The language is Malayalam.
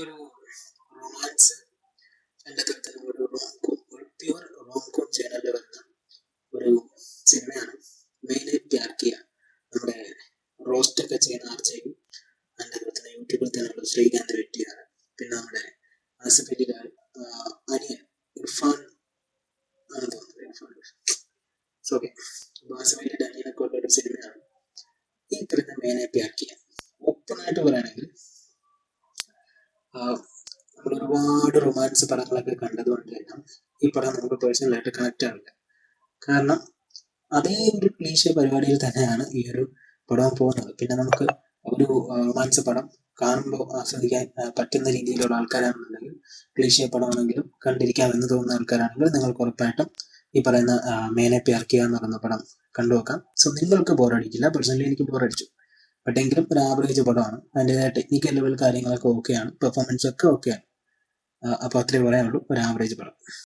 ഒരു റൊമാൻസ് എൻ്റെ തന്നെ ഒരു റോംകോം, ഒരു പ്യുവർ റോംകോം ജേണലിൽ വരുന്ന ഒരു സിനിമയാണ് മെയിനെ പ്യാർ കിയ. നമ്മുടെ റോസ്റ്റ് ഒക്കെ ചെയ്യുന്ന ആർജയും എൻ്റെ തന്നെ യൂട്യൂബിൽ തന്നെയുള്ള ശ്രീകാന്ത് വെട്ടിയാണ്. പിന്നെ നമ്മുടെ ആസിഫ് അലി അനിയൻ ഇർഫാൻ ആണ് തോന്നുന്നത്, ഇർഫാൻ ഓക്കെ. ആസിഫ് അലിയുടെ അനിയനൊക്കെ ഉള്ള ഒരു സിനിമയാണ് ഈ പറയുന്ന മെയിനെ പ്യാർ കിയ. ഓപ്പണായിട്ട് പറയുകയാണെങ്കിൽ നമ്മൾ ഒരുപാട് റൊമാൻസ് പടങ്ങളൊക്കെ കണ്ടതുകൊണ്ട് തന്നെ ഈ പടം നമുക്ക് പേഴ്സണലായിട്ട് കണക്റ്റ് ആവില്ല. കാരണം അതേ ഒരു ക്ലീശ പരിപാടിയിൽ തന്നെയാണ് ഈ ഒരു പടം പോകുന്നത്. പിന്നെ നമുക്ക് ഒരു റൊമാൻസ് പടം കാണുമ്പോൾ ആസ്വദിക്കാൻ പറ്റുന്ന രീതിയിലുള്ള ആൾക്കാരാണെന്നുണ്ടെങ്കിൽ, ക്ലീശ പടമാണെങ്കിലും കണ്ടിരിക്കാമെന്ന് തോന്നുന്ന ആൾക്കാരാണെങ്കിലും നിങ്ങൾക്ക് ഉറപ്പായിട്ടും ഈ പറയുന്ന മെയിനെ പ്യാർ കിയ എന്ന് പറയുന്ന പടം കണ്ടുവെക്കാം. സോ നിങ്ങൾക്ക് ബോറടിക്കില്ല. പേഴ്സണലി എനിക്ക് ബോറടിച്ചു. ബട്ട് എങ്കിലും ഒരു ആവറേജ് പടമാണ്. അതിൻ്റെതായ ടെക്നിക്കൽ ലെവൽ കാര്യങ്ങളൊക്കെ ഓക്കെയാണ്, പെർഫോമൻസ് ഒക്കെ ഓക്കെയാണ്. അപ്പോൾ അത്രേ പറയാനുള്ളൂ, ഒരു ആവറേജ് പടം.